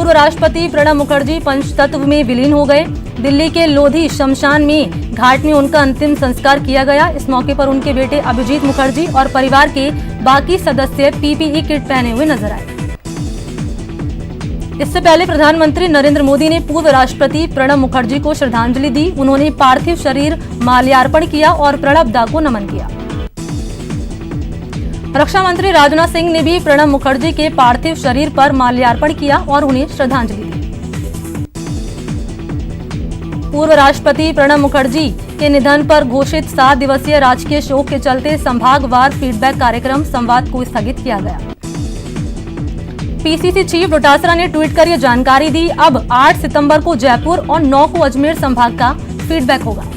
पूर्व राष्ट्रपति प्रणब मुखर्जी पंचतत्व में विलीन हो गए। दिल्ली के लोधी शमशान में घाट में उनका अंतिम संस्कार किया गया। इस मौके पर उनके बेटे अभिजीत मुखर्जी और परिवार के बाकी सदस्य पीपीई किट पहने हुए नजर आए। इससे पहले प्रधानमंत्री नरेंद्र मोदी ने पूर्व राष्ट्रपति प्रणब मुखर्जी को श्रद्धांजलि दी। उन्होंने पार्थिव शरीर माल्यार्पण किया और प्रणब दा को नमन किया। रक्षा मंत्री राजनाथ सिंह ने भी प्रणब मुखर्जी के पार्थिव शरीर पर माल्यार्पण किया और उन्हें श्रद्धांजलि दी। पूर्व राष्ट्रपति प्रणब मुखर्जी के निधन पर घोषित 7 दिवसीय राजकीय शोक के चलते संभागवार फीडबैक कार्यक्रम संवाद को स्थगित किया गया। पीसीसी चीफ डोटासरा ने ट्वीट कर यह जानकारी दी। अब 8 सितंबर को जयपुर और 9 को अजमेर संभाग का फीडबैक होगा।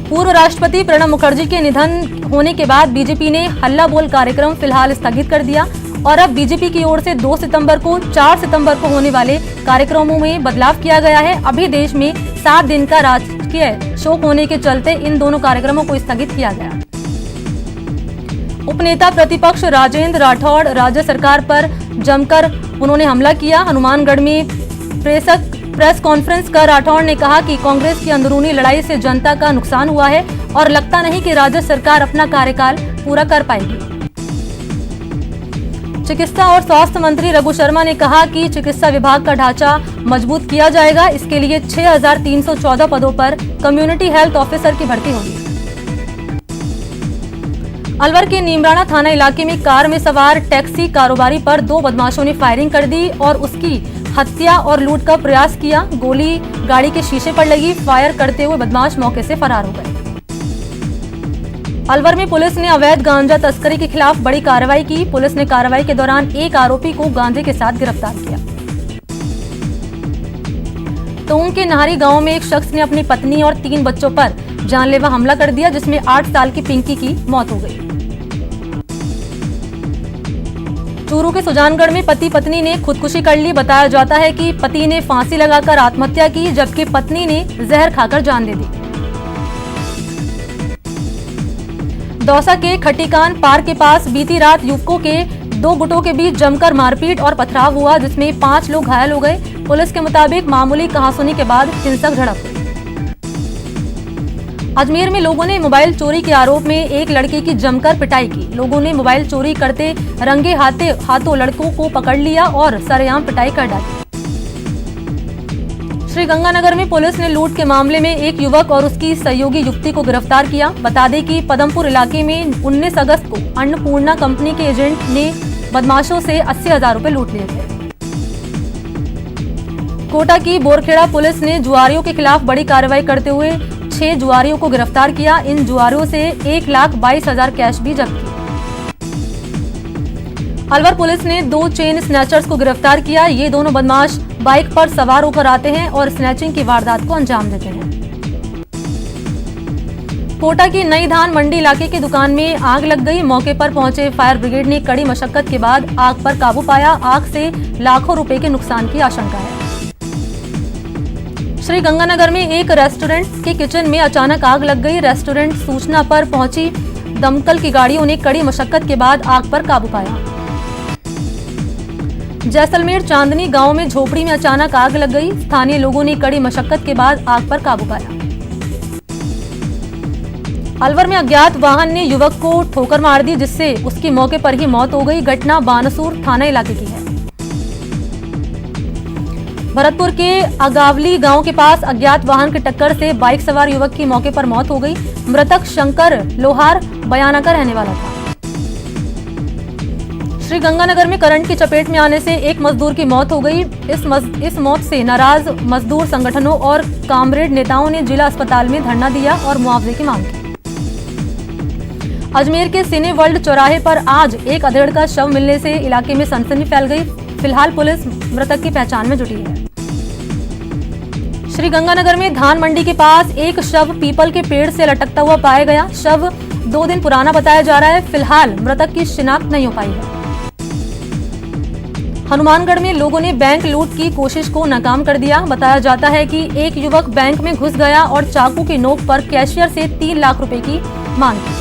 पूर्व राष्ट्रपति प्रणब मुखर्जी के निधन होने के बाद बीजेपी ने हल्ला बोल कार्यक्रम फिलहाल स्थगित कर दिया और अब बीजेपी की ओर से 2 सितंबर को 4 सितंबर को होने वाले कार्यक्रमों में बदलाव किया गया है। अभी देश में 7 दिन का राजकीय शोक होने के चलते इन दोनों कार्यक्रमों को स्थगित किया गया। उपनेता प्रतिपक्ष राजेंद्र राठौड़ राज्य सरकार पर जमकर उन्होंने हमला किया। हनुमानगढ़ में प्रेस कॉन्फ्रेंस कर राठौड़ ने कहा कि कांग्रेस की अंदरूनी लड़ाई से जनता का नुकसान हुआ है और लगता नहीं कि राज्य सरकार अपना कार्यकाल पूरा कर पाएगी। चिकित्सा और स्वास्थ्य मंत्री रघु शर्मा ने कहा कि चिकित्सा विभाग का ढांचा मजबूत किया जाएगा। इसके लिए 6314 पदों पर कम्युनिटी हेल्थ ऑफिसर की भर्ती होगी। अलवर के नीमराणा थाना इलाके में कार में सवार टैक्सी कारोबारी पर 2 बदमाशों ने फायरिंग कर दी और उसकी हत्या और लूट का प्रयास किया। गोली गाड़ी के शीशे पर लगी। फायर करते हुए बदमाश मौके से फरार हो गए। अलवर में पुलिस ने अवैध गांजा तस्करी के खिलाफ बड़ी कार्रवाई की। पुलिस ने कार्रवाई के दौरान एक आरोपी को गांजे के साथ गिरफ्तार किया। टोंक के नाहरी गांव में एक शख्स ने अपनी पत्नी और 3 बच्चों पर जानलेवा हमला कर दिया, जिसमें 8 साल की पिंकी की मौत हो गई। चूरू के सुजानगढ़ में पति पत्नी ने खुदकुशी कर ली। बताया जाता है कि पति ने फांसी लगाकर आत्महत्या की, जबकि पत्नी ने जहर खाकर जान दे दी। दौसा के खटीकान पार्क के पास बीती रात युवकों के 2 गुटों के बीच जमकर मारपीट और पथराव हुआ, जिसमें 5 लोग घायल हो गए। पुलिस के मुताबिक मामूली कहासुनी के बाद हिंसक झड़प हुई। अजमेर में लोगों ने मोबाइल चोरी के आरोप में एक लड़के की जमकर पिटाई की। लोगों ने मोबाइल चोरी करते रंगे हाथों लड़कों को पकड़ लिया और सरेआम पिटाई कर डाली। श्रीगंगानगर में पुलिस ने लूट के मामले में एक युवक और उसकी सहयोगी युवती को गिरफ्तार किया। बता दें कि पदमपुर इलाके में 19 अगस्त को अन्नपूर्णा कंपनी के एजेंट ने बदमाशों से 80,000 रुपए लूट लिए थे। कोटा की बोरखेड़ा पुलिस ने जुआरियों के खिलाफ बड़ी कार्रवाई करते हुए 6 जुआरियों को गिरफ्तार किया। इन जुआरियों से 1,22,000 कैश भी जब्त किए। अलवर पुलिस ने 2 चेन स्नैचर्स को गिरफ्तार किया। ये दोनों बदमाश बाइक पर सवार होकर आते हैं और स्नैचिंग की वारदात को अंजाम देते हैं। कोटा की नई धान मंडी इलाके की दुकान में आग लग गई। मौके पर पहुंचे फायर ब्रिगेड ने कड़ी मशक्कत के बाद आग पर काबू पाया। आग से लाखों रुपए के नुकसान की आशंका है। श्रीगंगानगर में एक रेस्टोरेंट के किचन में अचानक आग लग गई। रेस्टोरेंट सूचना पर पहुंची दमकल की गाड़ियों ने कड़ी मशक्कत के बाद आग पर काबू पाया। जैसलमेर चांदनी गांव में झोपड़ी में अचानक आग लग गई। स्थानीय लोगों ने कड़ी मशक्कत के बाद आग पर काबू पाया। अलवर में अज्ञात वाहन ने युवक को ठोकर मार दी, जिससे उसकी मौके पर ही मौत हो गई। घटना बानसूर थाना इलाके की है। भरतपुर के अगावली गांव के पास अज्ञात वाहन की टक्कर से बाइक सवार युवक की मौके पर मौत हो गई। मृतक शंकर लोहार बयाना का रहने वाला था। श्रीगंगानगर में करंट की चपेट में आने से एक मजदूर की मौत हो गई। इस मौत से नाराज मजदूर संगठनों और कामरेड नेताओं ने जिला अस्पताल में धरना दिया और मुआवजे की मांग की। अजमेर के सिने वर्ल्ड चौराहे पर आज एक अधेड़ का शव मिलने से इलाके में सनसनी फैल गई। फिलहाल पुलिस मृतक की पहचान में जुटी है। श्रीगंगानगर में धान मंडी के पास एक शव पीपल के पेड़ से लटकता हुआ पाया गया। शव 2 दिन पुराना बताया जा रहा है। फिलहाल मृतक की शिनाख्त नहीं हो पाई है। हनुमानगढ़ में लोगों ने बैंक लूट की कोशिश को नाकाम कर दिया। बताया जाता है कि एक युवक बैंक में घुस गया और चाकू की नोक पर कैशियर से 3 लाख रुपए की मांग की।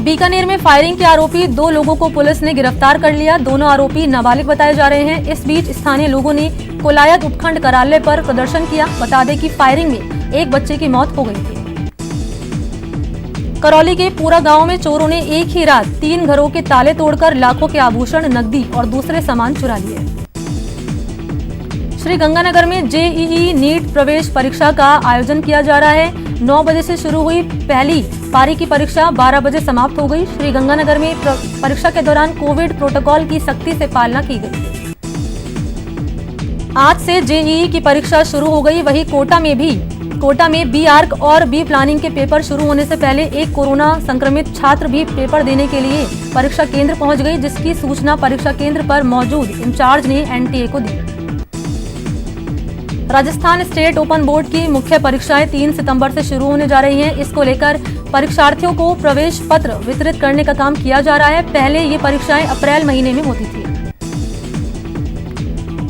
बीकानेर में फायरिंग के आरोपी 2 लोगों को पुलिस ने गिरफ्तार कर लिया। दोनों आरोपी नाबालिग बताए जा रहे हैं। इस बीच स्थानीय लोगों ने कोलायत उपखंड कार्यालय पर प्रदर्शन किया। बता दें कि फायरिंग में एक बच्चे की मौत हो गई थी। करौली के पूरा गांव में चोरों ने एक ही रात 3 घरों के ताले तोड़कर लाखों के आभूषण, नकदी और दूसरे सामान चुरा लिए। श्री गंगानगर में जेईई नीट प्रवेश परीक्षा का आयोजन किया जा रहा है। 9 बजे से शुरू हुई पहली पारी की परीक्षा 12 बजे समाप्त हो गई। श्री गंगानगर में परीक्षा के दौरान कोविड प्रोटोकॉल की सख्ती से पालना की गई। आज से जेईई की परीक्षा शुरू हो गई। वहीं कोटा में बी आर्क और बी प्लानिंग के पेपर शुरू होने से पहले एक कोरोना संक्रमित छात्र भी पेपर देने के लिए परीक्षा केंद्र पहुंच गई, जिसकी सूचना परीक्षा केंद्र पर मौजूद इंचार्ज ने एनटीए को दी। राजस्थान स्टेट ओपन बोर्ड की मुख्य परीक्षाएं 3 सितंबर से शुरू होने जा रही हैं। इसको लेकर परीक्षार्थियों को प्रवेश पत्र वितरित करने का काम किया जा रहा है। पहले ये परीक्षाएं अप्रैल महीने में होती थी।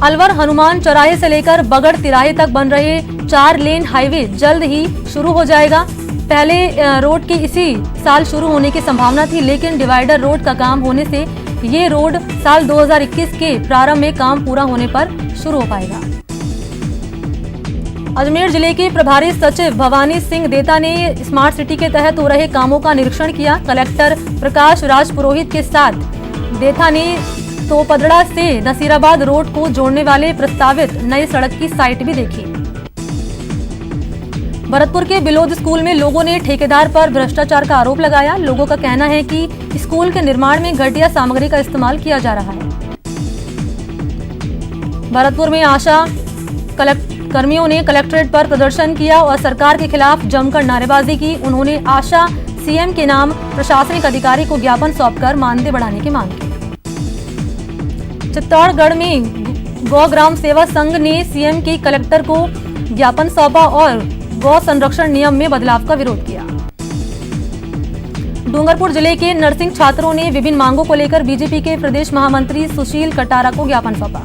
अलवर हनुमान चौराहे से लेकर बगड़ तिराहे तक बन रहे 4 लेन हाईवे जल्द ही शुरू हो जाएगा। पहले रोड के इसी साल शुरू होने की संभावना थी, लेकिन डिवाइडर रोड का काम होने से ये रोड साल 2021 के प्रारंभ में काम पूरा होने पर शुरू हो पाएगा। अजमेर जिले के प्रभारी सचिव भवानी सिंह देता ने स्मार्ट सिटी के तहत हो रहे कामों का निरीक्षण किया। कलेक्टर प्रकाश राज पुरोहित के साथ देता ने तोपदड़ा से नसीराबाद रोड को जोड़ने वाले प्रस्तावित नई सड़क की साइट भी देखी। भरतपुर के बिलोद स्कूल में लोगों ने ठेकेदार पर भ्रष्टाचार का आरोप लगाया। लोगों का कहना है कि स्कूल के निर्माण में घटिया सामग्री का इस्तेमाल किया जा रहा है। भरतपुर में आशा कर्मियों ने कलेक्ट्रेट पर प्रदर्शन किया और सरकार के खिलाफ जमकर नारेबाजी की। उन्होंने आशा सीएम के नाम प्रशासनिक अधिकारी को ज्ञापन सौंपकर मानदेय बढ़ाने की मांग की। चित्तौड़गढ़ में गौ ग्राम सेवा संघ ने सीएम के कलेक्टर को ज्ञापन सौंपा और गौ संरक्षण नियम में बदलाव का विरोध किया। डूंगरपुर जिले के नर्सिंग छात्रों ने विभिन्न मांगों को लेकर बीजेपी के प्रदेश महामंत्री सुशील कटारा को ज्ञापन सौंपा।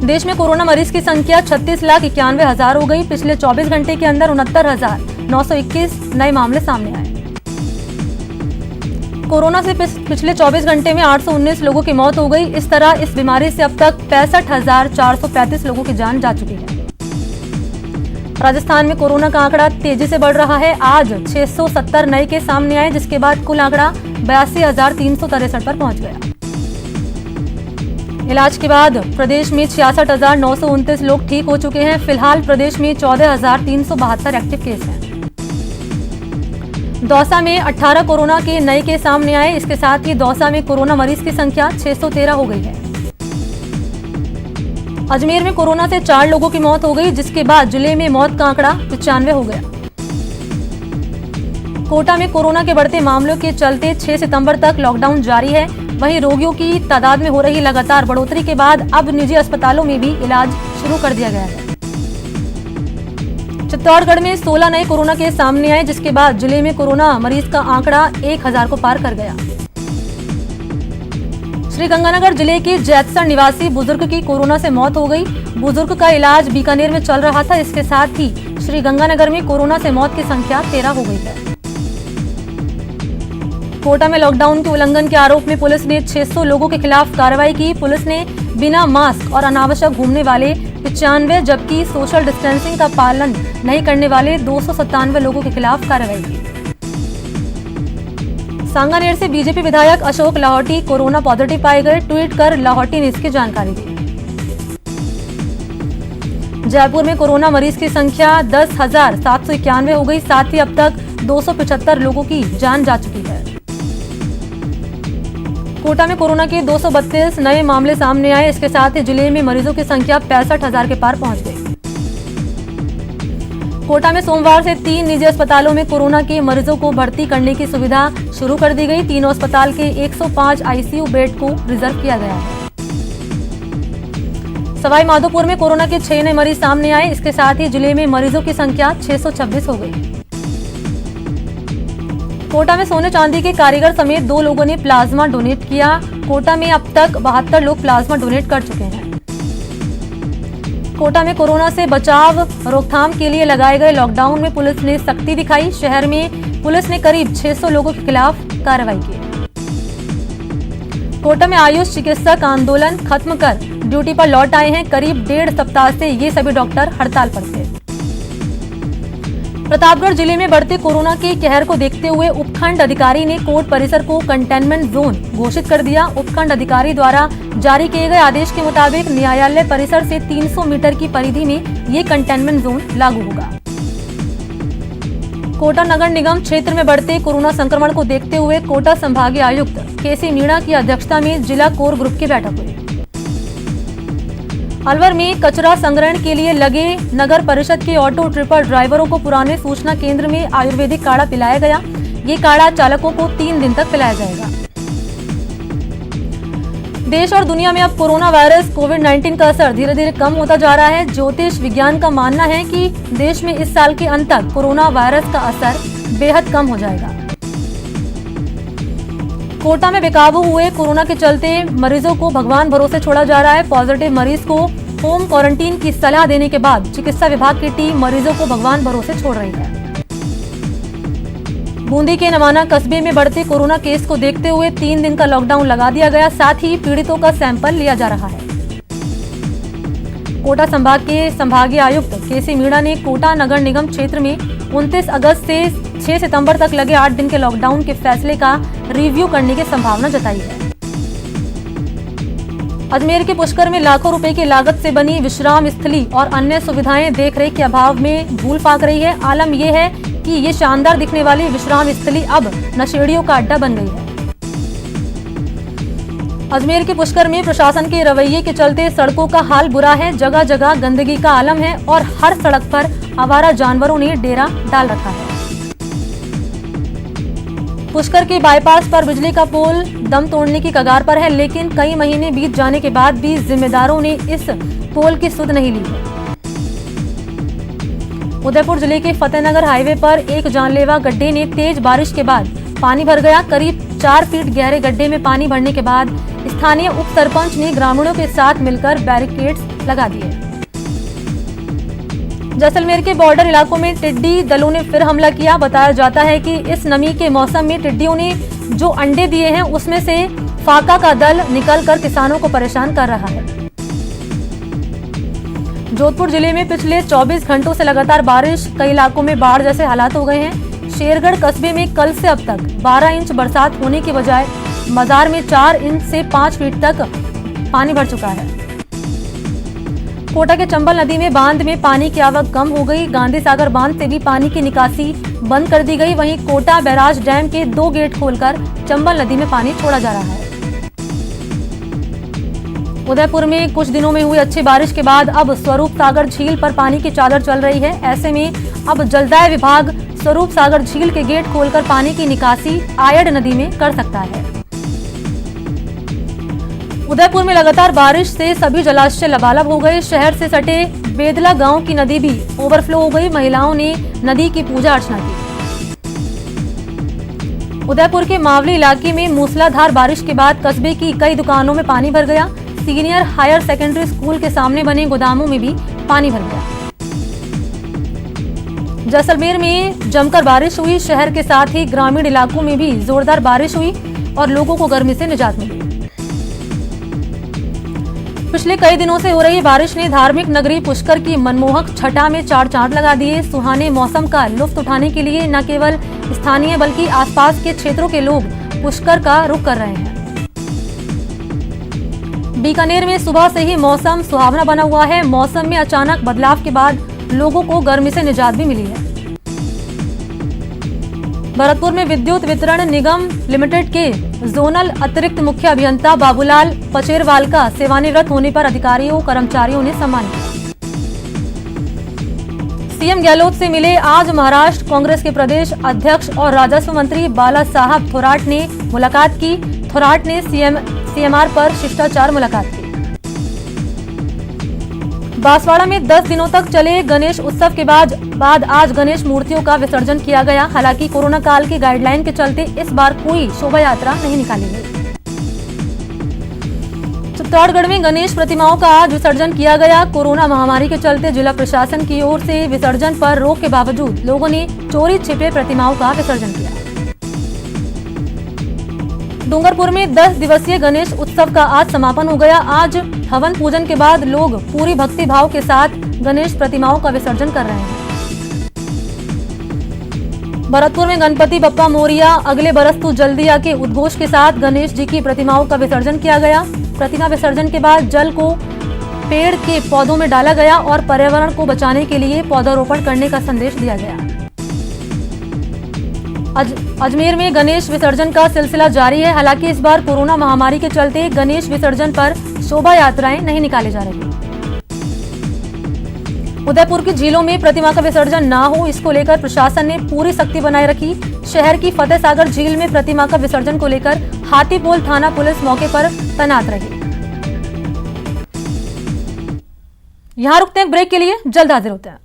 देश में कोरोना मरीज की संख्या 36,91,000 हो गई। पिछले 24 घंटे के अंदर 69,921 नए मामले सामने आए। कोरोना से पिछले 24 घंटे में 819 लोगों की मौत हो गई। इस तरह इस बीमारी से अब तक 65,435 लोगों की जान जा चुकी है। राजस्थान में कोरोना का आंकड़ा तेजी से बढ़ रहा है। आज 670 नए केस सामने आए, जिसके बाद कुल आंकड़ा 82,363 पर पहुंच गया। इलाज के बाद प्रदेश में 66,929 लोग ठीक हो चुके हैं। फिलहाल प्रदेश में 14,372 एक्टिव केस हैं। दौसा में 18 कोरोना के नए केस सामने आए। इसके साथ ही दौसा में कोरोना मरीज की संख्या 613 हो गई है। अजमेर में कोरोना से 4 लोगों की मौत हो गई, जिसके बाद जिले में मौत का आंकड़ा 95 हो गया। कोटा में कोरोना के बढ़ते मामलों के चलते 6 सितंबर तक लॉकडाउन जारी है। वहीं रोगियों की तादाद में हो रही लगातार बढ़ोतरी के बाद अब निजी अस्पतालों में भी इलाज शुरू कर दिया गया है। चित्तौड़गढ़ में 16 नए कोरोना केस सामने आए, जिसके बाद जिले में कोरोना मरीज का आंकड़ा 1000 को पार कर गया। श्री गंगानगर जिले के जैतसर निवासी बुजुर्ग की कोरोना से मौत हो गई। बुजुर्ग का इलाज बीकानेर में चल रहा था। इसके साथ ही श्री गंगानगर में कोरोना से मौत की संख्या 13 हो गई है। कोटा में लॉकडाउन के उल्लंघन के आरोप में पुलिस ने 600 लोगों के खिलाफ कार्रवाई की। पुलिस ने बिना मास्क और अनावश्यक घूमने वाले 95 जबकि सोशल डिस्टेंसिंग का पालन नहीं करने वाले 297 लोगों के खिलाफ कार्रवाई की। सांगानेर से बीजेपी विधायक अशोक लाहौटी कोरोना पॉजिटिव पाए गए। ट्वीट कर लाहौटी ने इसकी जानकारी दी। जयपुर में कोरोना मरीज की संख्या 10,791 हो गई। साथ ही अब तक 275 लोगों की जान जा चुकी है। कोटा में कोरोना के 232 नए मामले सामने आए। इसके साथ ही जिले में मरीजों की संख्या 65,000 के पार पहुंच गई। कोटा में सोमवार से 3 निजी अस्पतालों में कोरोना के मरीजों को भर्ती करने की सुविधा शुरू कर दी गई। तीनों अस्पताल के 105 आईसीयू बेड को रिजर्व किया गया है। सवाई माधोपुर में कोरोना के 6 नए मरीज सामने आए। इसके साथ ही जिले में मरीजों की संख्या 626 हो गई। कोटा में सोने चांदी के कारीगर समेत 2 लोगों ने प्लाज्मा डोनेट किया। कोटा में अब तक 72 लोग प्लाज्मा डोनेट कर चुके हैं। कोटा में कोरोना से बचाव रोकथाम के लिए लगाए गए लॉकडाउन में पुलिस ने सख्ती दिखाई। शहर में पुलिस ने करीब 600 लोगों के खिलाफ कार्रवाई की। कोटा में आयुष चिकित्सक आंदोलन खत्म कर ड्यूटी पर लौट आए हैं। करीब 1.5 सप्ताह से ये सभी डॉक्टर हड़ताल पर थे। प्रतापगढ़ जिले में बढ़ते कोरोना के कहर को देखते हुए उपखंड अधिकारी ने कोर्ट परिसर को कंटेनमेंट जोन घोषित कर दिया। उपखंड अधिकारी द्वारा जारी किए गए आदेश के मुताबिक न्यायालय परिसर से 300 मीटर की परिधि में ये कंटेनमेंट जोन लागू होगा। कोटा नगर निगम क्षेत्र में बढ़ते कोरोना संक्रमण को देखते हुए कोटा संभागीय आयुक्त केसी मीणा की अध्यक्षता में जिला कोर ग्रुप की बैठक हुई। अलवर में कचरा संग्रहण के लिए लगे नगर परिषद के ऑटो ट्रिपर ड्राइवरों को पुराने सूचना केंद्र में आयुर्वेदिक काढ़ा पिलाया गया। ये काढ़ा चालकों को 3 दिन तक पिलाया जाएगा। देश और दुनिया में अब कोरोना वायरस कोविड-19 का असर धीरे धीरे कम होता जा रहा है। ज्योतिष विज्ञान का मानना है कि देश में इस साल के अंत तक कोरोना वायरस का असर बेहद कम हो जाएगा। कोटा में बेकाबू हुए कोरोना के चलते मरीजों को भगवान भरोसे छोड़ा जा रहा है। पॉजिटिव मरीज को होम क्वारंटीन की सलाह देने के बाद चिकित्सा विभाग की टीम मरीजों को भगवान भरोसे छोड़ रही है। बूंदी के नवाना कस्बे में बढ़ते कोरोना केस को देखते हुए 3 दिन का लॉकडाउन लगा दिया गया। साथ ही पीड़ितों का सैंपल लिया जा रहा है। कोटा संभाग के संभागीय आयुक्त केसी मीणा ने कोटा नगर निगम क्षेत्र में 29 अगस्त से 6 सितंबर तक लगे 8 दिन के लॉकडाउन के फैसले का रिव्यू करने की संभावना जताई है। अजमेर के पुष्कर में लाखों रुपए की लागत से बनी विश्राम स्थली और अन्य सुविधाएं देखरेख के अभाव में धूल फाक रही है। आलम यह है कि ये शानदार दिखने वाली विश्राम स्थली अब नशेड़ियों का अड्डा बन गई है। अजमेर के पुष्कर में प्रशासन के रवैये के चलते सड़कों का हाल बुरा है। जगह जगह गंदगी का आलम है और हर सड़क पर आवारा जानवरों ने डेरा डाल रखा है। पुष्कर के बाईपास पर बिजली का पोल दम तोड़ने की कगार पर है, लेकिन कई महीने बीत जाने के बाद भी जिम्मेदारों ने इस पोल की सुध नहीं ली है। उदयपुर जिले के फतेहनगर हाईवे पर एक जानलेवा गड्ढे ने तेज बारिश के बाद पानी भर गया। करीब 4 फीट गहरे गड्ढे में पानी भरने के बाद स्थानीय उप सरपंच ने ग्रामीणों के साथ मिलकर बैरिकेड्स लगा दिए। जैसलमेर के बॉर्डर इलाकों में टिड्डी दलों ने फिर हमला किया। बताया जाता है कि इस नमी के मौसम में टिड्डियों ने जो अंडे दिए हैं उसमें से फाका का दल निकलकर किसानों को परेशान कर रहा है। जोधपुर जिले में पिछले 24 घंटों से लगातार बारिश, कई इलाकों में बाढ़ जैसे हालात हो गए हैं। शेरगढ़ कस्बे में कल से अब तक 12 इंच बरसात होने के बजाय मजार में 4 इंच से 5 फीट तक पानी भर चुका है। कोटा के चंबल नदी में बांध में पानी की आवक कम हो गई। गांधी सागर बांध से भी पानी की निकासी बंद कर दी गई। वहीं कोटा बैराज डैम के 2 गेट खोलकर चंबल नदी में पानी छोड़ा जा रहा है। उदयपुर में कुछ दिनों में हुई अच्छी बारिश के बाद अब स्वरूप सागर झील पर पानी की चादर चल रही है। ऐसे में अब जलदाय विभाग स्वरूप सागर झील के गेट खोलकर पानी की निकासी आयड़ नदी में कर सकता है। उदयपुर में लगातार बारिश से सभी जलाशय लबालब हो गए। शहर से सटे बेदला गांव की नदी भी ओवरफ्लो हो गई। महिलाओं ने नदी की पूजा अर्चना की। उदयपुर के मावली इलाके में मूसलाधार बारिश के बाद कस्बे की कई दुकानों में पानी भर गया। सीनियर हायर सेकेंडरी स्कूल के सामने बने गोदामों में भी पानी भर गया। जैसलमेर में जमकर बारिश हुई। शहर के साथ ही ग्रामीण इलाकों में भी जोरदार बारिश हुई और लोगों को गर्मी से निजात मिली। पिछले कई दिनों से हो रही बारिश ने धार्मिक नगरी पुष्कर की मनमोहक छटा में 4 चांद लगा दिए। सुहाने मौसम का लुत्फ उठाने के लिए न केवल स्थानीय बल्कि आसपास के क्षेत्रों के लोग पुष्कर का रुख कर रहे हैं। बीकानेर में सुबह से ही मौसम सुहावना बना हुआ है। मौसम में अचानक बदलाव के बाद लोगों को गर्मी से निजात भी मिली है। भरतपुर में विद्युत वितरण निगम लिमिटेड के जोनल अतिरिक्त मुख्य अभियंता बाबूलाल पचेरवाल का सेवानिवृत्त होने पर अधिकारियों कर्मचारियों ने सम्मान किया। सीएम गहलोत से मिले आज महाराष्ट्र कांग्रेस के प्रदेश अध्यक्ष और राजस्व मंत्री बाला साहब थोराट ने मुलाकात की। थोराट ने सीएमआर पर शिष्टाचार मुलाकात की। बांसवाड़ा में 10 दिनों तक चले गणेश उत्सव के बाद आज गणेश मूर्तियों का विसर्जन किया गया। हालांकि कोरोना काल की गाइडलाइन के चलते इस बार कोई शोभा यात्रा नहीं निकाली गई। चित्तौड़गढ़ में गणेश प्रतिमाओं का आज विसर्जन किया गया। कोरोना महामारी के चलते जिला प्रशासन की ओर से विसर्जन पर रोक के बावजूद लोगों ने चोरी छिपे प्रतिमाओं का विसर्जन किया। डूंगरपुर में 10 दिवसीय गणेश उत्सव का आज समापन हो गया। आज हवन पूजन के बाद लोग पूरी भक्ति भाव के साथ गणेश प्रतिमाओं का विसर्जन कर रहे हैं। भरतपुर में गणपति बप्पा मोरिया अगले बरस तू जल्दी आके उद्घोष के साथ गणेश जी की प्रतिमाओं का विसर्जन किया गया। प्रतिमा विसर्जन के बाद जल को पेड़ के पौधों में डाला गया और पर्यावरण को बचाने के लिए पौधारोपण करने का संदेश दिया गया। अजमेर में गणेश विसर्जन का सिलसिला जारी है। हालांकि इस बार कोरोना महामारी के चलते गणेश विसर्जन पर शोभा यात्राएं नहीं निकाली जा रही। उदयपुर की झीलों में प्रतिमा का विसर्जन ना हो, इसको लेकर प्रशासन ने पूरी सख्ती बनाए रखी। शहर की फतेह सागर झील में प्रतिमा का विसर्जन को लेकर हाथीपोल थाना पुलिस मौके पर तैनात रही। यहां रुकते हैं ब्रेक के लिए, जल्द हाजिर होते हैं।